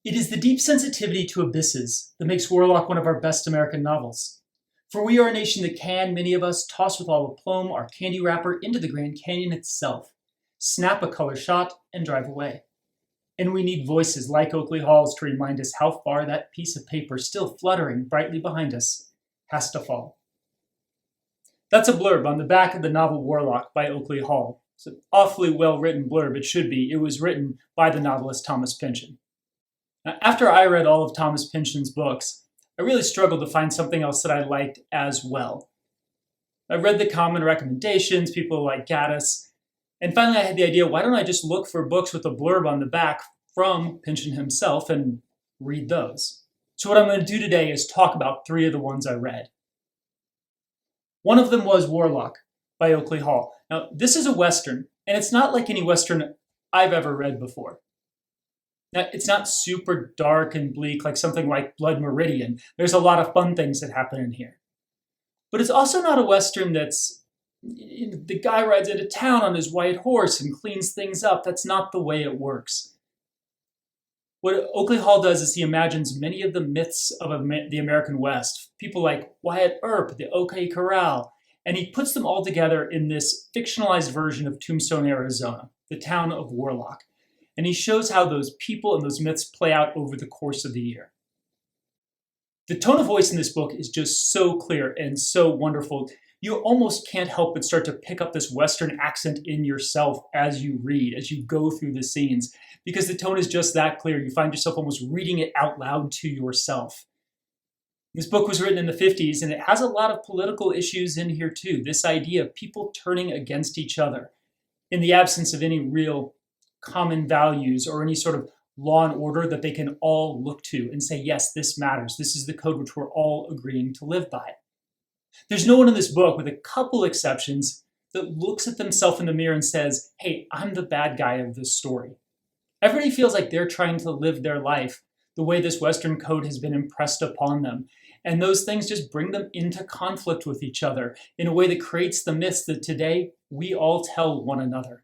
It is the deep sensitivity to abysses that makes Warlock one of our best American novels. For we are a nation that can, many of us, toss with all aplomb our candy wrapper into the Grand Canyon itself, snap a color shot, and drive away. And we need voices like Oakley Hall's to remind us how far that piece of paper still fluttering brightly behind us has to fall. That's a blurb on the back of the novel Warlock by Oakley Hall. It's an awfully well-written blurb, it should be. It was written by the novelist Thomas Pynchon. Now, after I read all of Thomas Pynchon's books, I really struggled to find something else that I liked as well. I read the common recommendations, people like Gaddis, and finally I had the idea, why don't I just look for books with a blurb on the back from Pynchon himself and read those? So what I'm going to do today is talk about three of the ones I read. One of them was Warlock by Oakley Hall. Now, this is a Western, and it's not like any Western I've ever read before. Now, it's not super dark and bleak like something like Blood Meridian. There's a lot of fun things that happen in here. But it's also not a Western that's, the guy rides into town on his white horse and cleans things up. That's not the way it works. What Oakley Hall does is he imagines many of the myths of the American West, people like Wyatt Earp, the OK Corral, and he puts them all together in this fictionalized version of Tombstone, Arizona, the town of Warlock. And he shows how those people and those myths play out over the course of the year. The tone of voice in this book is just so clear and so wonderful. You almost can't help but start to pick up this Western accent in yourself as you read, as you go through the scenes, because the tone is just that clear. You find yourself almost reading it out loud to yourself. This book was written in the 50s, and it has a lot of political issues in here too. This idea of people turning against each other in the absence of any real common values or any sort of law and order that they can all look to and say, yes, this matters. This is the code which we're all agreeing to live by. There's no one in this book, with a couple exceptions, that looks at themselves in the mirror and says, hey, I'm the bad guy of this story. Everybody feels like they're trying to live their life the way this Western code has been impressed upon them. And those things just bring them into conflict with each other in a way that creates the myths that today we all tell one another.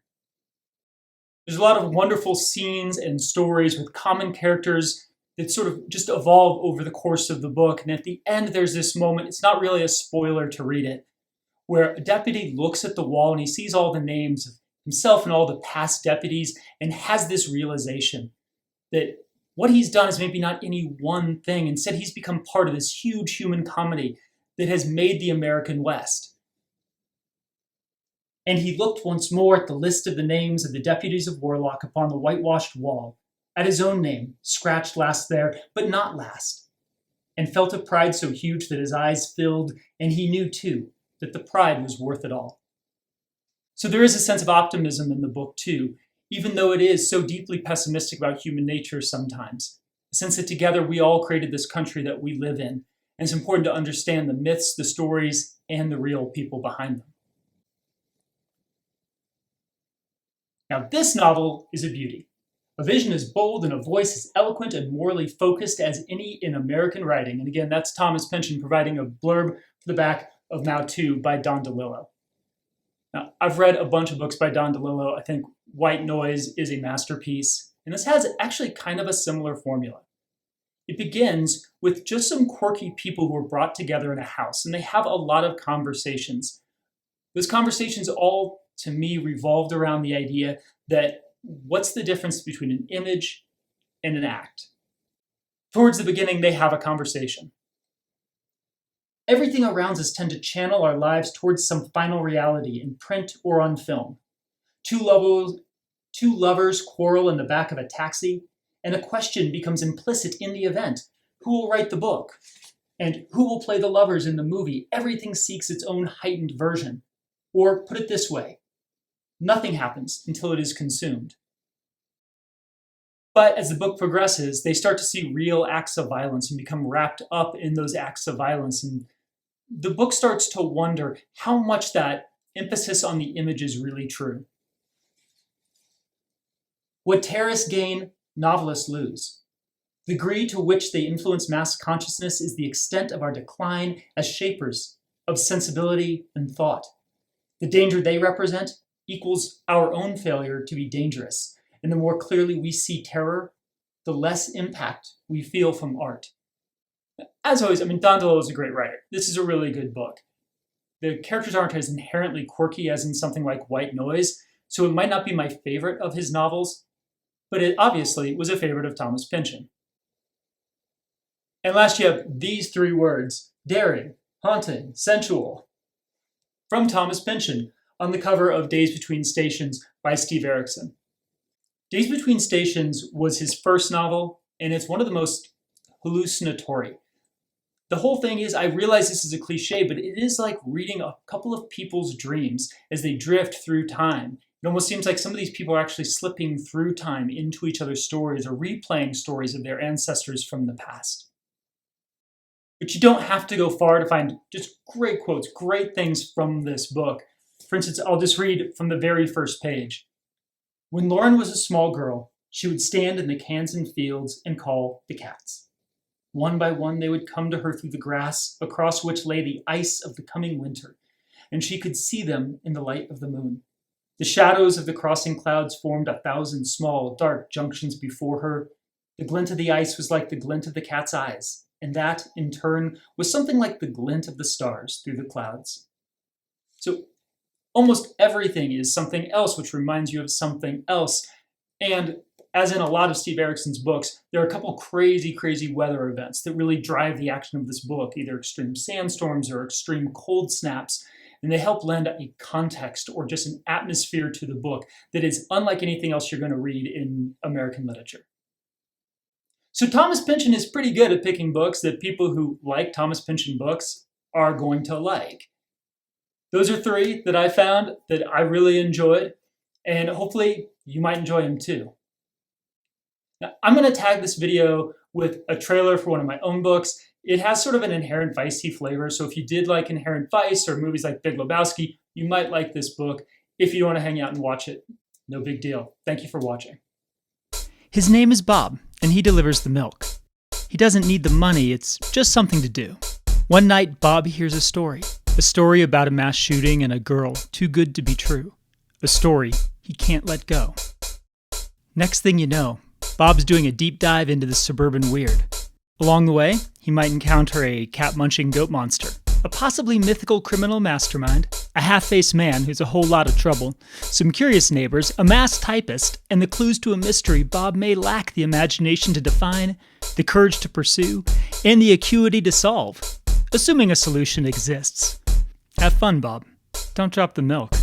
There's a lot of wonderful scenes and stories with common characters that sort of just evolve over the course of the book. And at the end, there's this moment, it's not really a spoiler to read it, where a deputy looks at the wall and he sees all the names of himself and all the past deputies and has this realization that what he's done is maybe not any one thing. Instead, he's become part of this huge human comedy that has made the American West. And he looked once more at the list of the names of the deputies of Warlock upon the whitewashed wall, at his own name, scratched last there, but not last, and felt a pride so huge that his eyes filled, and he knew, too, that the pride was worth it all. So there is a sense of optimism in the book, too, even though it is so deeply pessimistic about human nature sometimes. A sense that together we all created this country that we live in, and it's important to understand the myths, the stories, and the real people behind them. Now, this novel is a beauty. A vision as bold and a voice as eloquent and morally focused as any in American writing. And again, that's Thomas Pynchon providing a blurb for the back of Mao II by Don DeLillo. Now, I've read a bunch of books by Don DeLillo. I think White Noise is a masterpiece, and this has actually kind of a similar formula. It begins with just some quirky people who are brought together in a house, and they have a lot of conversations. Those conversations all, to me, revolved around the idea that what's the difference between an image and an act? Towards the beginning, they have a conversation. Everything around us tends to channel our lives towards some final reality in print or on film. Two lovers quarrel in the back of a taxi, and a question becomes implicit in the event. Who will write the book? And who will play the lovers in the movie? Everything seeks its own heightened version. Or put it this way, nothing happens until it is consumed. But as the book progresses, they start to see real acts of violence and become wrapped up in those acts of violence. And the book starts to wonder how much that emphasis on the image is really true. What terrorists gain, novelists lose. The degree to which they influence mass consciousness is the extent of our decline as shapers of sensibility and thought. The danger they represent equals our own failure to be dangerous. And the more clearly we see terror, the less impact we feel from art. As always, Don DeLillo is a great writer. This is a really good book. The characters aren't as inherently quirky as in something like White Noise, so it might not be my favorite of his novels, but it obviously was a favorite of Thomas Pynchon. And last you have these three words: daring, haunting, sensual. From Thomas Pynchon, on the cover of Days Between Stations by Steve Erickson. Days Between Stations was his first novel, and it's one of the most hallucinatory. The whole thing is, I realize this is a cliche, but it is like reading a couple of people's dreams as they drift through time. It almost seems like some of these people are actually slipping through time into each other's stories or replaying stories of their ancestors from the past. But you don't have to go far to find just great quotes, great things from this book. For instance, I'll just read from the very first page. When Lauren was a small girl, she would stand in the Kansan fields and call the cats. One by one, they would come to her through the grass, across which lay the ice of the coming winter, and she could see them in the light of the moon. The shadows of the crossing clouds formed 1,000 small, dark junctions before her. The glint of the ice was like the glint of the cat's eyes, and that, in turn, was something like the glint of the stars through the clouds. So almost everything is something else, which reminds you of something else. And as in a lot of Steve Erickson's books, there are a couple crazy, crazy weather events that really drive the action of this book, either extreme sandstorms or extreme cold snaps, and they help lend a context or just an atmosphere to the book that is unlike anything else you're going to read in American literature. So Thomas Pynchon is pretty good at picking books that people who like Thomas Pynchon books are going to like. Those are three that I found that I really enjoyed, and hopefully you might enjoy them too. Now, I'm going to tag this video with a trailer for one of my own books. It has sort of an Inherent Vice-y flavor, so if you did like Inherent Vice or movies like Big Lebowski, you might like this book. If you want to hang out and watch it, no big deal. Thank you for watching. His name is Bob, and he delivers the milk. He doesn't need the money, it's just something to do. One night, Bob hears a story about a mass shooting and a girl too good to be true. A story he can't let go. Next thing you know, Bob's doing a deep dive into the suburban weird. Along the way, he might encounter a cat-munching goat monster, a possibly mythical criminal mastermind, a half-faced man who's a whole lot of trouble, some curious neighbors, a masked typist, and the clues to a mystery Bob may lack the imagination to define, the courage to pursue, and the acuity to solve, assuming a solution exists. Have fun, Bob. Don't drop the milk.